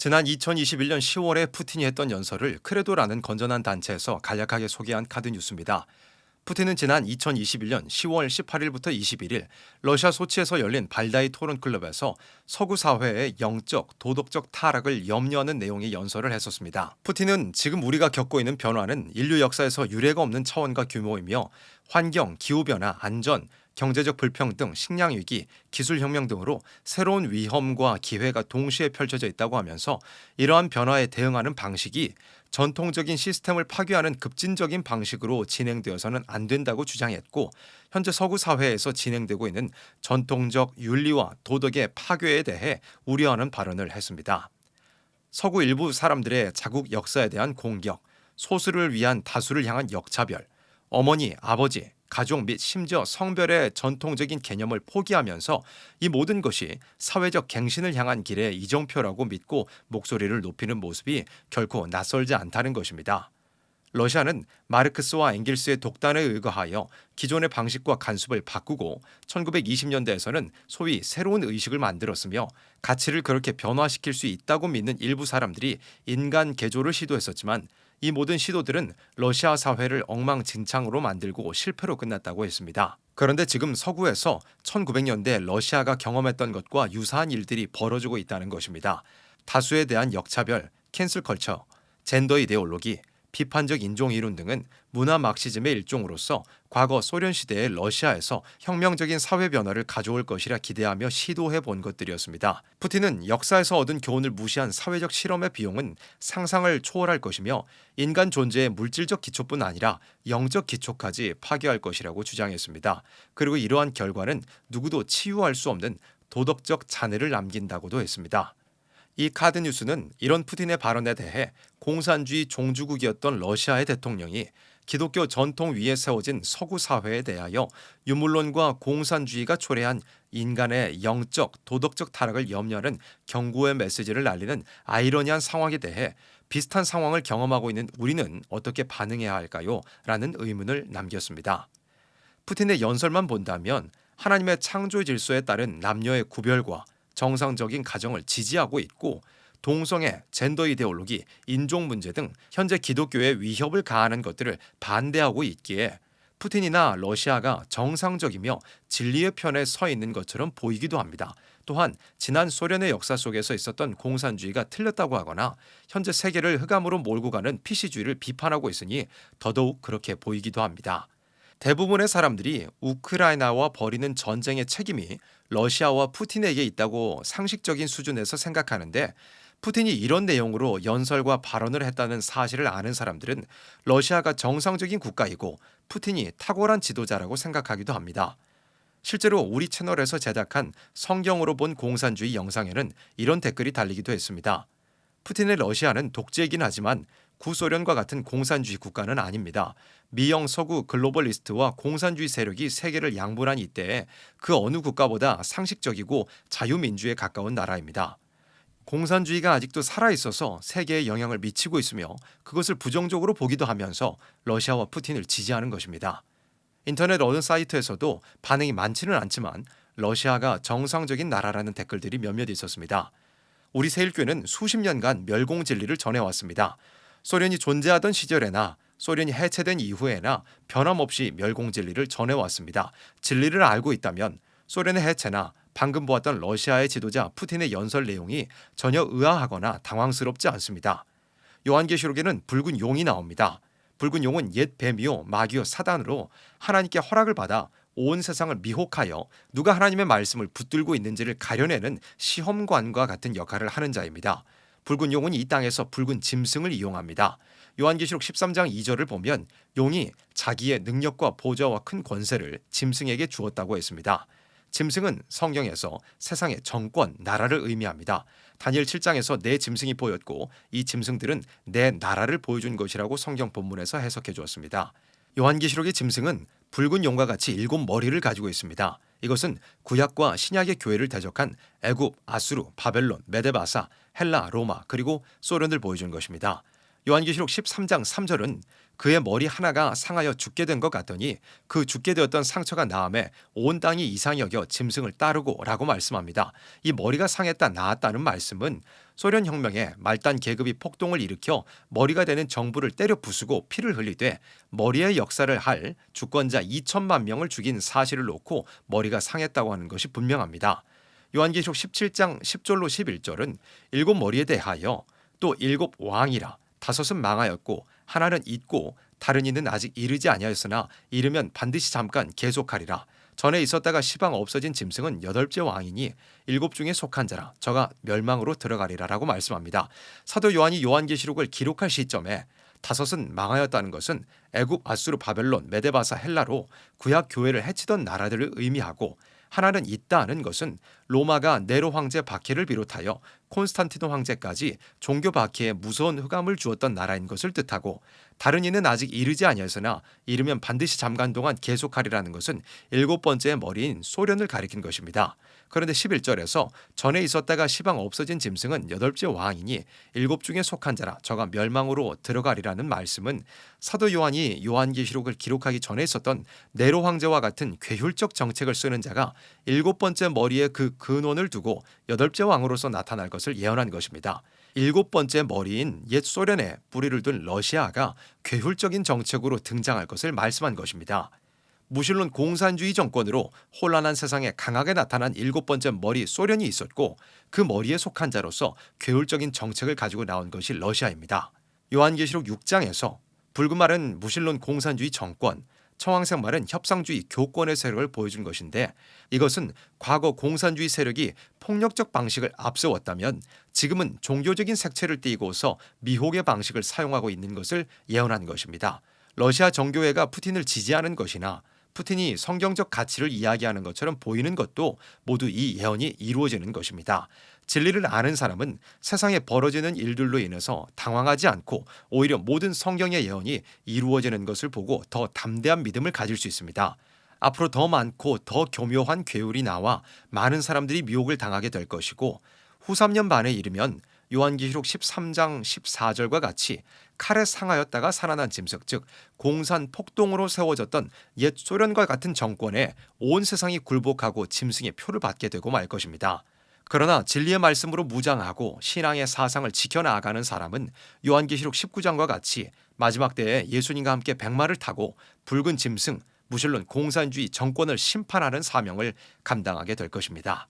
지난 2021년 10월에 푸틴이 했던 연설을 크레도라는 건전한 단체에서 간략하게 소개한 카드 뉴스입니다. 푸틴은 지난 2021년 10월 18일부터 21일 러시아 소치에서 열린 발다이 토론클럽에서 서구 사회의 영적, 도덕적 타락을 염려하는 내용의 연설을 했었습니다. 푸틴은 지금 우리가 겪고 있는 변화는 인류 역사에서 유례가 없는 차원과 규모이며 환경, 기후변화, 안전, 경제적 불평등, 식량위기, 기술혁명 등으로 새로운 위험과 기회가 동시에 펼쳐져 있다고 하면서 이러한 변화에 대응하는 방식이 전통적인 시스템을 파괴하는 급진적인 방식으로 진행되어서는 안 된다고 주장했고, 현재 서구 사회에서 진행되고 있는 전통적 윤리와 도덕의 파괴에 대해 우려하는 발언을 했습니다. 서구 일부 사람들의 자국 역사에 대한 공격, 소수를 위한 다수를 향한 역차별, 어머니, 아버지, 가족 및 심지어 성별의 전통적인 개념을 포기하면서 이 모든 것이 사회적 갱신을 향한 길의 이정표라고 믿고 목소리를 높이는 모습이 결코 낯설지 않다는 것입니다. 러시아는 마르크스와 엥겔스의 독단에 의거하여 기존의 방식과 간섭을 바꾸고 1920년대에서는 소위 새로운 의식을 만들었으며, 가치를 그렇게 변화시킬 수 있다고 믿는 일부 사람들이 인간 개조를 시도했었지만 이 모든 시도들은 러시아 사회를 엉망진창으로 만들고 실패로 끝났다고 했습니다. 그런데 지금 서구에서 1900년대 러시아가 경험했던 것과 유사한 일들이 벌어지고 있다는 것입니다. 다수에 대한 역차별, 캔슬 컬처, 젠더 이데올로기, 비판적 인종 이론 등은 문화 막시즘의 일종으로서 과거 소련 시대의 러시아에서 혁명적인 사회 변화를 가져올 것이라 기대하며 시도해 본 것들이었습니다. 푸틴은 역사에서 얻은 교훈을 무시한 사회적 실험의 비용은 상상을 초월할 것이며 인간 존재의 물질적 기초뿐 아니라 영적 기초까지 파괴할 것이라고 주장했습니다. 그리고 이러한 결과는 누구도 치유할 수 없는 도덕적 잔해를 남긴다고도 했습니다. 이 카드 뉴스는 이런 푸틴의 발언에 대해 공산주의 종주국이었던 러시아의 대통령이 기독교 전통 위에 세워진 서구 사회에 대하여 유물론과 공산주의가 초래한 인간의 영적, 도덕적 타락을 염려하는 경고의 메시지를 날리는 아이러니한 상황에 대해 비슷한 상황을 경험하고 있는 우리는 어떻게 반응해야 할까요? 라는 의문을 남겼습니다. 푸틴의 연설만 본다면 하나님의 창조 질서에 따른 남녀의 구별과 정상적인 가정을 지지하고 있고, 동성애, 젠더 이데올로기, 인종 문제 등 현재 기독교에 위협을 가하는 것들을 반대하고 있기에 푸틴이나 러시아가 정상적이며 진리의 편에 서 있는 것처럼 보이기도 합니다. 또한 지난 소련의 역사 속에서 있었던 공산주의가 틀렸다고 하거나 현재 세계를 흑암으로 몰고 가는 피시주의를 비판하고 있으니 더더욱 그렇게 보이기도 합니다. 대부분의 사람들이 우크라이나와 벌이는 전쟁의 책임이 러시아와 푸틴에게 있다고 상식적인 수준에서 생각하는데, 푸틴이 이런 내용으로 연설과 발언을 했다는 사실을 아는 사람들은 러시아가 정상적인 국가이고 푸틴이 탁월한 지도자라고 생각하기도 합니다. 실제로 우리 채널에서 제작한 성경으로 본 공산주의 영상에는 이런 댓글이 달리기도 했습니다. 푸틴의 러시아는 독재이긴 하지만 구소련과 같은 공산주의 국가는 아닙니다. 미영 서구 글로벌리스트와 공산주의 세력이 세계를 양분한 이때에 그 어느 국가보다 상식적이고 자유민주에 가까운 나라입니다. 공산주의가 아직도 살아있어서 세계에 영향을 미치고 있으며 그것을 부정적으로 보기도 하면서 러시아와 푸틴을 지지하는 것입니다. 인터넷 어느 사이트에서도 반응이 많지는 않지만 러시아가 정상적인 나라라는 댓글들이 몇몇 있었습니다. 우리 세일교는 수십 년간 멸공 진리를 전해왔습니다. 소련이 존재하던 시절에나 소련이 해체된 이후에나 변함없이 멸공 진리를 전해왔습니다. 진리를 알고 있다면 소련의 해체나 방금 보았던 러시아의 지도자 푸틴의 연설 내용이 전혀 의아하거나 당황스럽지 않습니다. 요한계시록에는 붉은 용이 나옵니다. 붉은 용은 옛 뱀이요 마귀요 사단으로 하나님께 허락을 받아 온 세상을 미혹하여 누가 하나님의 말씀을 붙들고 있는지를 가려내는 시험관과 같은 역할을 하는 자입니다. 붉은 용은 이 땅에서 붉은 짐승을 이용합니다. 요한계시록 13장 2절을 보면 용이 자기의 능력과 보좌와 큰 권세를 짐승에게 주었다고 했습니다. 짐승은 성경에서 세상의 정권, 나라를 의미합니다. 다니엘 7장에서 네 짐승이 보였고 이 짐승들은 내 나라를 보여준 것이라고 성경 본문에서 해석해 주었습니다. 요한계시록의 짐승은 붉은 용과 같이 7머리를 가지고 있습니다. 이것은 구약과 신약의 교회를 대적한 애굽, 아수르, 바벨론, 메데바사, 헬라, 로마 그리고 소련을 보여준 것입니다. 요한계시록 13장 3절은 그의 머리 하나가 상하여 죽게 된 것 같더니 그 죽게 되었던 상처가 나음에 온 땅이 이상히 여겨 짐승을 따르고 라고 말씀합니다. 이 머리가 상했다 나았다는 말씀은 소련 혁명에 말단 계급이 폭동을 일으켜 머리가 되는 정부를 때려 부수고 피를 흘리되 머리의 역사를 할 주권자 2천만 명을 죽인 사실을 놓고 머리가 상했다고 하는 것이 분명합니다. 요한계시록 17장 10절로 11절은 일곱 머리에 대하여 또 일곱 왕이라 다섯은 망하였고 하나는 있고 다른 이는 아직 이르지 아니하였으나 이르면 반드시 잠깐 계속하리라. 전에 있었다가 시방 없어진 짐승은 여덟째 왕이니 일곱 중에 속한 자라 저가 멸망으로 들어가리라라고 말씀합니다. 사도 요한이 요한계시록을 기록할 시점에 다섯은 망하였다는 것은 애굽, 아수르, 바벨론, 메데바사, 헬라로 구약 교회를 해치던 나라들을 의미하고 하나는 있다 하는 것은 로마가 네로 황제 박해를 비롯하여 콘스탄티노 황제까지 종교 박해에 무서운 흑암을 주었던 나라인 것을 뜻하고 다른 이는 아직 이르지 아니하였으나 이르면 반드시 잠깐 동안 계속하리라는 것은 일곱 번째의 머리인 소련을 가리킨 것입니다. 그런데 11절에서 전에 있었다가 시방 없어진 짐승은 여덟째 왕이니 일곱 중에 속한 자라 저가 멸망으로 들어가리라는 말씀은 사도 요한이 요한계시록을 기록하기 전에 있었던 네로 황제와 같은 괴율적 정책을 쓰는 자가 일곱 번째 머리에 그 근원을 두고 여덟째 왕으로서 나타날 것을 예언한 것입니다. 일곱 번째 머리인 옛 소련에 뿌리를 둔 러시아가 괴율적인 정책으로 등장할 것을 말씀한 것입니다. 무신론 공산주의 정권으로 혼란한 세상에 강하게 나타난 일곱 번째 머리 소련이 있었고 그 머리에 속한 자로서 괴율적인 정책을 가지고 나온 것이 러시아입니다. 요한계시록 6장에서 붉은 말은 무신론 공산주의 정권, 청황색 말은 협상주의 교권의 세력을 보여준 것인데 이것은 과거 공산주의 세력이 폭력적 방식을 앞세웠다면 지금은 종교적인 색채를 띠고서 미혹의 방식을 사용하고 있는 것을 예언한 것입니다. 러시아 정교회가 푸틴을 지지하는 것이나 푸틴이 성경적 가치를 이야기하는 것처럼 보이는 것도 모두 이 예언이 이루어지는 것입니다. 진리를 아는 사람은 세상에 벌어지는 일들로 인해서 당황하지 않고 오히려 모든 성경의 예언이 이루어지는 것을 보고 더 담대한 믿음을 가질 수 있습니다. 앞으로 더 많고 더 교묘한 괴율이 나와 많은 사람들이 미혹을 당하게 될 것이고 후 3년 반에 이르면 요한계시록 13장 14절과 같이 칼에 상하였다가 살아난 짐승 즉 공산 폭동으로 세워졌던 옛 소련과 같은 정권에 온 세상이 굴복하고 짐승의 표를 받게 되고 말 것입니다. 그러나 진리의 말씀으로 무장하고 신앙의 사상을 지켜나가는 사람은 요한계시록 19장과 같이 마지막 때에 예수님과 함께 백마를 타고 붉은 짐승 무신론 공산주의 정권을 심판하는 사명을 감당하게 될 것입니다.